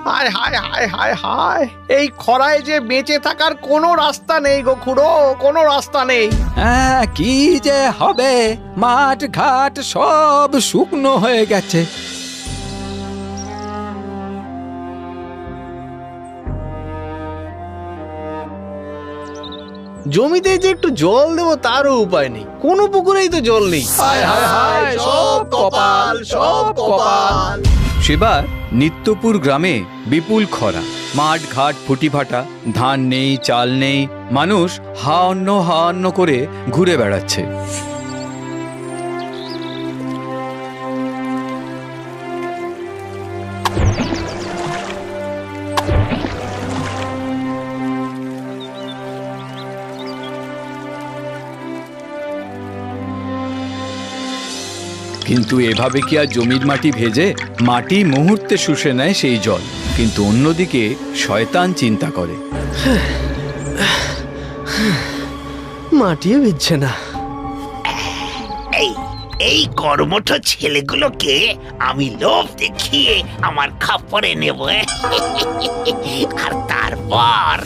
হায় হায় হায় হায় হায়, এই খরায় যে বেঁচে থাকার কোনো রাস্তা নেই গো খুড়ো, কোনো রাস্তা নেই। হ্যাঁ, কি যে হবে, মাঠ ঘাট সব শুকনো হয়ে গেছে। জমিতে যে একটু জল দেবো তারও উপায় নেই, কোনো পুকুরেই তো জল নেই। হায় হায় হায়, সব কপাল, সব কপাল। সেবার নিত্যপুর গ্রামে বিপুল খরা, মাঠ ঘাট ফুটি ফাটা, ধান নেই, চাল নেই, মানুষ হা অন্ন করে ঘুরে বেড়াচ্ছে। কিন্তু এভাবে কি আর জমির মাটি ভেজে? মাটি মুহূর্তে শুষে নেয় সেই জল। কিন্তু অন্যদিকে শয়তান চিন্তা করে, মাটিও ভিজছে না। এই কর্মঠ ছেলেগুলোকে আমি লোভ দেখিয়ে আমার খাপড়ে নেব, আর তারপর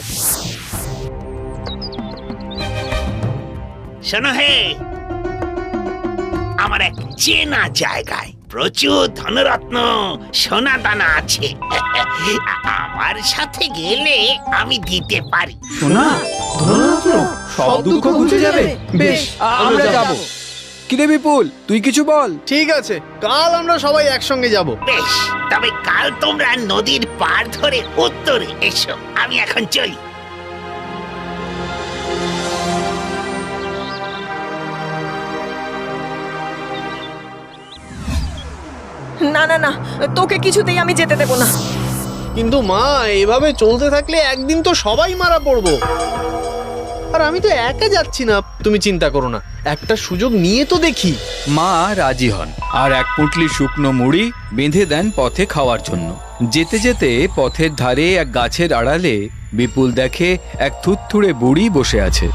শোনো হে, আমার এক চেনা জায়গায় প্রচুর ধনরত্ন সোনা দানা আছে, আমার সাথে গেলে আমি দিতে পারি। সোনা, সব দুঃখ ঘুচে যাবে। বেশ, আমরা যাব। কিরে বিপুল, তুই কিছু বল। ঠিক আছে, কাল আমরা সবাই একসঙ্গে যাব। বেশ, তবে কাল তোমরা নদীর পার ধরে উত্তরে এসো, আমি এখন চলি। না না না, তোকে কিছুতেই আমি যেতে দেব না। কিন্তু মা, এভাবে চলতে থাকলে একদিন তো সবাই মারা পড়বো। আর আমি তো একা যাচ্ছি না, তুমি চিন্তা করো না, একটা সুযোগ নিয়ে তো দেখি। মা রাজি হন আর এক পুঁটলি শুকনো মুড়ি বেঁধে দেন পথে খাওয়ার জন্য। যেতে যেতে পথের ধারে এক গাছের আড়ালে বিপুল দেখে এক থুতথুড়ে বুড়ি বসে আছে।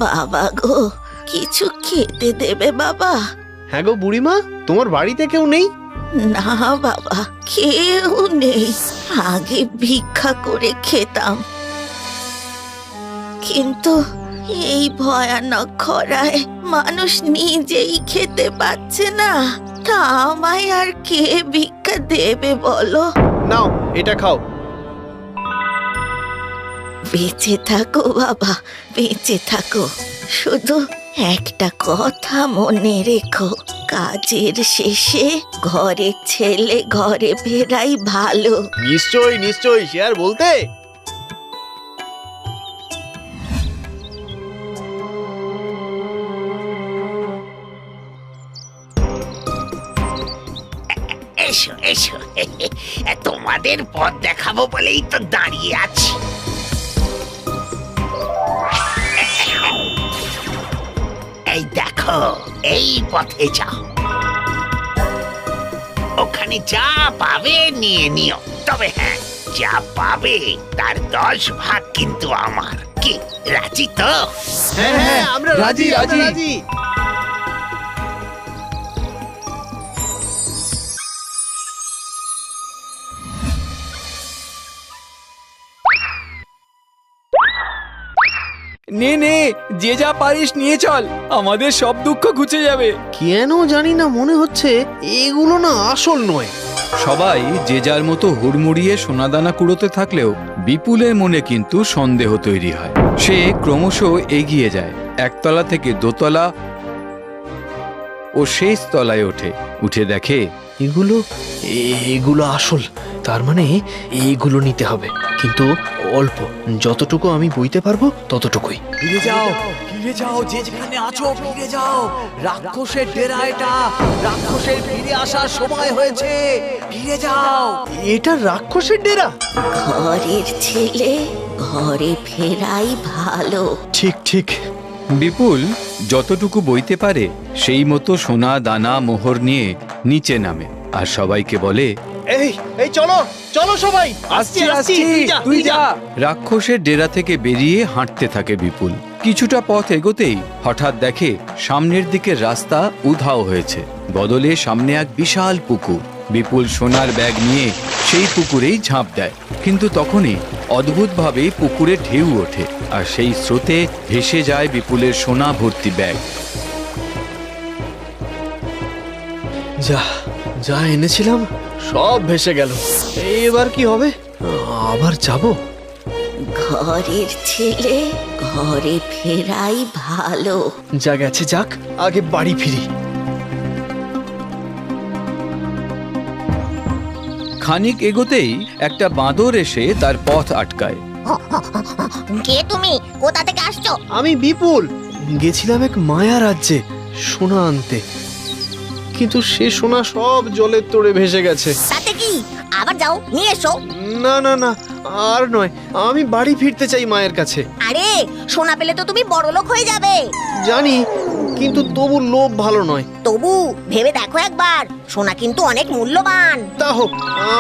বাবা গো, কিছু খেতে দেবে বাবা? হ্যাঁ গো বুড়িমা, তোমার বাড়িতে কেউ নেই? না বাবা, কেউ নেই। আগে ভিক্ষা করে খেতাম, কিন্তু এই ভয়ানক খরায় মানুষ নিজেই খেতে পাচ্ছে না, তা আমায় আর কে ভিক্ষা দেবে বলো? নাও, এটা খাও। বেঁচে থাকো বাবা, বেঁচে থাকো। শুধু একটা কথা মনে রেখো, কাজের শেষে ঘরের ছেলে ঘরে ফেরাই ভালো। নিশ্চয়ই নিশ্চয়ই, সে আর বলতে। এসো এসো, তোমাদের পথ দেখাবো বলেই তো দাঁড়িয়ে আছি। এই দেখো, এই পথে যাও, ওখানে যা পাবে নিয়ে নিও। তবে হ্যাঁ, যা পাবে তার 10 ভাগ কিন্তু আমার। কি রাজি তো? হ্যাঁ হ্যাঁ, আমরা রাজি রাজি রাজি। নে নে, যে যা পারিস নিয়ে চল, আমাদের সব দুঃখ ঘুচে যাবে। কেন জানি না মনে হচ্ছে এগুলো না আসল নয়। সবাই যে যার মতো হুড়মুড়িয়ে সোনাদানা কুড়োতে থাকলেও বিপুলের মনে কিন্তু সন্দেহ তৈরি হয়। সে ক্রমশ এগিয়ে যায়, একতলা থেকে দোতলা ও শেষ তলায় উঠে দেখে এগুলো আসল। তার মানে এইগুলো নিতে হবে, কিন্তু অল্প, যতটুকু আমি বইতে পারবো ততটুকুই। ফিরে যাও, ফিরে যাও, যে যেখানে আছো ফিরে যাও। রাক্ষসের ডেরা এটা, রাক্ষসের ফিরে আসার সময় হয়েছে, ফিরে যাও। এটা রাক্ষসের ডেরা? ঘরের ছেলে ঘরে ফেরাই ভালো। ঠিক ঠিক। বিপুল যতটুকু বইতে পারে সেই মতো সোনা দানা মোহর নিয়ে নিচে নামে আর সবাইকে বলে, এই এই চলো চলো সবাই, আসছি আসছি, তুই যা। রাক্ষসের ডেরা থেকে বেরিয়ে হাঁটতে থাকে বিপুল। কিছুটা পথ এগোতেই হঠাৎ দেখে সামনের দিকের রাস্তা উধাও হয়েছে, বদলে সামনে এক বিশাল পুকুর। বিপুল সোনার ব্যাগ নিয়ে সেই পুকুরেই ঝাঁপ দেয়, কিন্তু তখনই অদ্ভুতভাবে পুকুরে ঢেউ ওঠে আর সেই স্রোতে ভেসে যায় বিপুলের সোনা ভর্তি ব্যাগ। যা যা এনেছিলাম সব ভেসে গেল। এবার কি হবে? আবার যাব? ঘরের ছেলে ঘরে ফেরাই ভালো। যা গেছে যাক, আগে বাড়ি ফিরি। খানিক এগোতেই একটা বাঁদর এসে তার পথ আটকায়। কে তুমি? কোথা থেকে আসছো? আমি বিপুল, গেছিলাম এক মায়া রাজ্যে সোনা আনতে, কিন্তু সে সোনা সব জলের তোড়ে ভেসে গেছে। তাতে কি, আবার যাও নিয়ে এসো। না না না, আর নয়, আমি বাড়ি ফিরতে চাই মায়ের কাছে। আরে সোনা পেলে তো তুমি বড়লোক হয়ে যাবে। জানি, কিন্তু তবু লোভ ভালো নয়। তবু ভেবে দেখো একবার, সোনা কিন্তু অনেক মূল্যবান। তা হোক,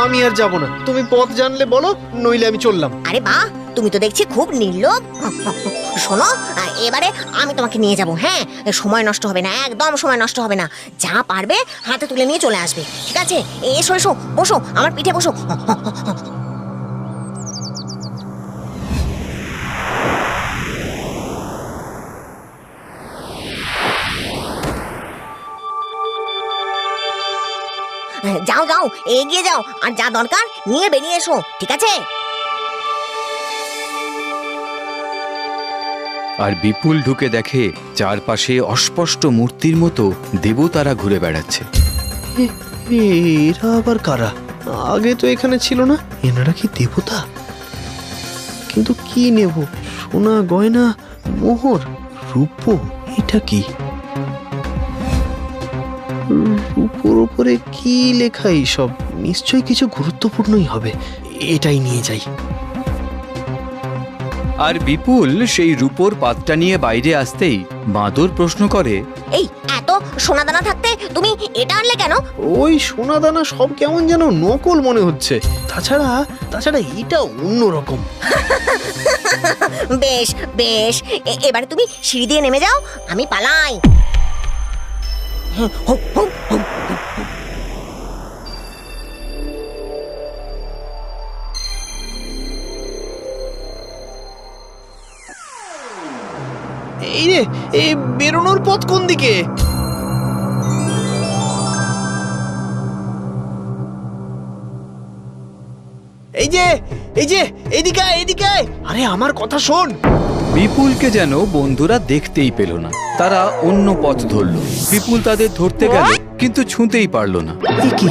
আমি আর যাব না। তুমি পথ জানলে বলো, নইলে আমি চললাম। আরে বাহ, তুমি তো দেখছি খুব নির্লোভ। শোনো, এবারে আমি তোমাকে নিয়ে যাব। হ্যাঁ, সময় নষ্ট হবে না, একদম সময় নষ্ট হবে না। যা পারবে হাতে তুলে নিয়ে চলে আসবে, ঠিক আছে? এসো এসো, বসো আমার পিঠে বসো। যাও যাও, এগিয়ে যাও, আর যা দরকার নিয়ে বেরিয়ে এসো, ঠিক আছে? আর বিপুল ঢুকে দেখে চারপাশে অস্পষ্ট মূর্তির মতো দেবতারা ঘুরে বেড়াচ্ছে। এরা আবার কারা? আগে তো এখানে ছিল না। এনারা কি দেবতা? কিন্তু কি নেব? সোনা, গয়না, মোহর, রূপো, এটা কি? রূপোর উপরে কি লেখা? সব নিশ্চয়ই কিছু গুরুত্বপূর্ণই হবে। এটাই নিয়ে যাই। আর বিপুল সেই রূপোর পাতটা নিয়ে বাইরে আসতেই বাঁদর প্রশ্ন করে, এই এত সোনাদানা থাকতে তুমি এটা আনলে কেন? ওই সোনা দানা সব কেমন যেন নকল মনে হচ্ছে। তাছাড়া এটা অন্যরকম। বেশ বেশ, এবারে তুমি সিঁড়ি দিয়ে নেমে যাও, আমি পালাই। এই রে, এই বেরোনোর পথ কোন দিকে? এই যে এইদিকে এইদিকে। আরে আমার কথা শোন। বিপুলকে যেন বন্ধুরা দেখতেই পেল না। তারা অন্য পথ ধরল। বিপুল তাদের ধরতে গেল, কিন্তু ছুঁতেই পারল না। এ কি,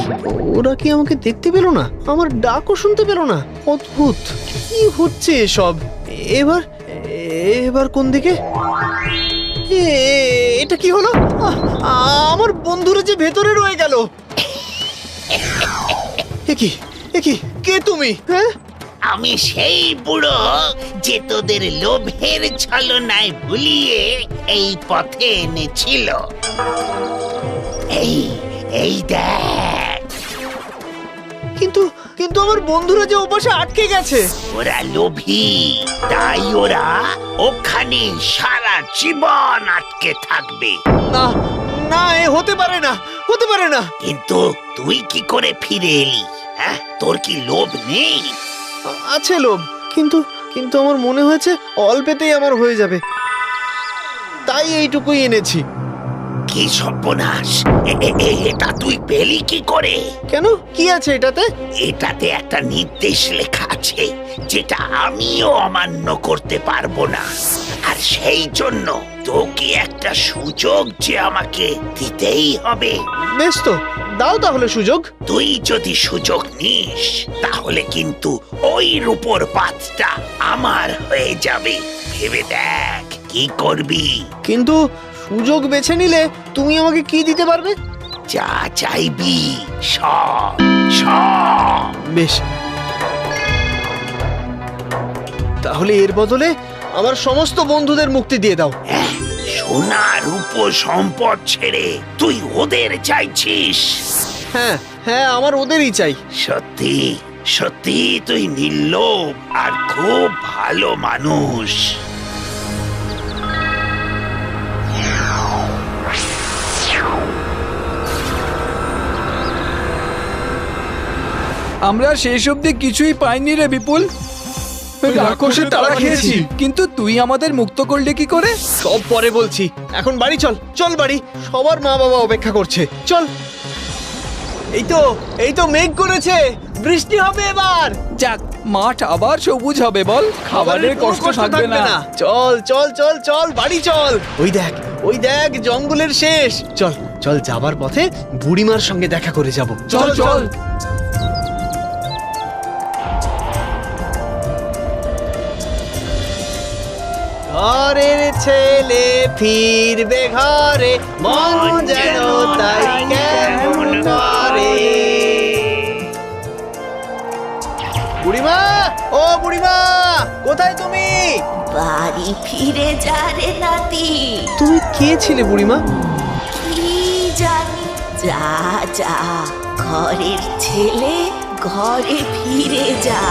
ওরা কি আমাকে দেখতে পেল না? আমার ডাকও শুনতে পেল না? অদ্ভুত, কি হচ্ছে এসব? এবার কোন দিকে? এটা কি হলো? আমার বন্ধুরা যে ভেতরে রয়ে গেল। এ কি কে তুমি? হ্যাঁ, আমি সেই বুড়ো যে তোদের লোভের ছলনায় ভুলিয়ে এই পথে এনেছিল। এই দেখ। কিন্তু আমার বন্ধুরা যে ওপাশে আটকে গেছে। ওরা লোভী, তাই ওরা ওখানে সারা জীবন আটকে থাকবে। না না, এ হতে পারে না। কিন্তু তুই কি করে ফিরে এলি? হ্যাঁ, তোর কি লোভ নেই? আছে লোভ, কিন্তু আমার মনে হয়েছে অল্পেতেই আমার হয়ে যাবে, তাই এইটুকুই এনেছি। কি সর্বনাশ! এটা তুই পেলি কি করে? কেন, কি আছে এটাতে? এটাতে একটা নির্দেশ লেখা আছে, যেটা আমিও অমান্য করতে পারবো না। আর সেই জন্য তোকে একটা সুযোগ যে আমাকে দিতেই হবে। বেশ তো, দাও তাহলে সুযোগ। তুই যদি সুযোগ নিস, তাহলে কিন্তু ওই রূপোর পাতটা আমার হয়ে যাবে। ভেবে দেখ কি করবি। কিন্তু সুযোগ বেছে নিলে তুমি আমাকে কি দিতে পারবে? যা চাইবি সব। বেশ, তাহলে এর বদলে আমার সমস্ত বন্ধুদের মুক্তি দিয়ে দাও। সোনা রূপো সম্পদ ছেড়ে তুই ওদের চাইছিস? হ্যাঁ, আমার ওদেরই চাই। সত্যি তুই নির্লোভ আর খুব ভালো মানুষ। আমরা শেষ অবধি কিছুই পাইনি রে বিপুল। রাক্ষসের তাড়া খেয়েছি, কিন্তু তুই আমাদের মুক্ত করলে কি করে? সব পরে বলছি, এখন বাড়ি চল, চল বাড়ি। সবার মা বাবা অপেক্ষা করছে, চল। এই তো মেঘ করেছে, বৃষ্টি হবে এবার। যাক, মাঠ আবার সবুজ হবে বল, খাবারের কষ্ট থাকবে না। চল চল চল চল বাড়ি চল। ওই দেখ জঙ্গলের শেষ। চল চল, যাবার পথে বুড়িমার সঙ্গে দেখা করে যাব। চল চল। ঘরের ছেলে ফিরবে ঘরে, মন যেন তাই কেমন করে। বুড়িমা, ও বুড়িমা, কোথায় তুমি? বাড়ি ফিরে যা রে নাতি। তুমি কে ছিলে বুড়িমা? কি জানি, যা যা, ঘরের ছেলে ঘরে ফিরে যা।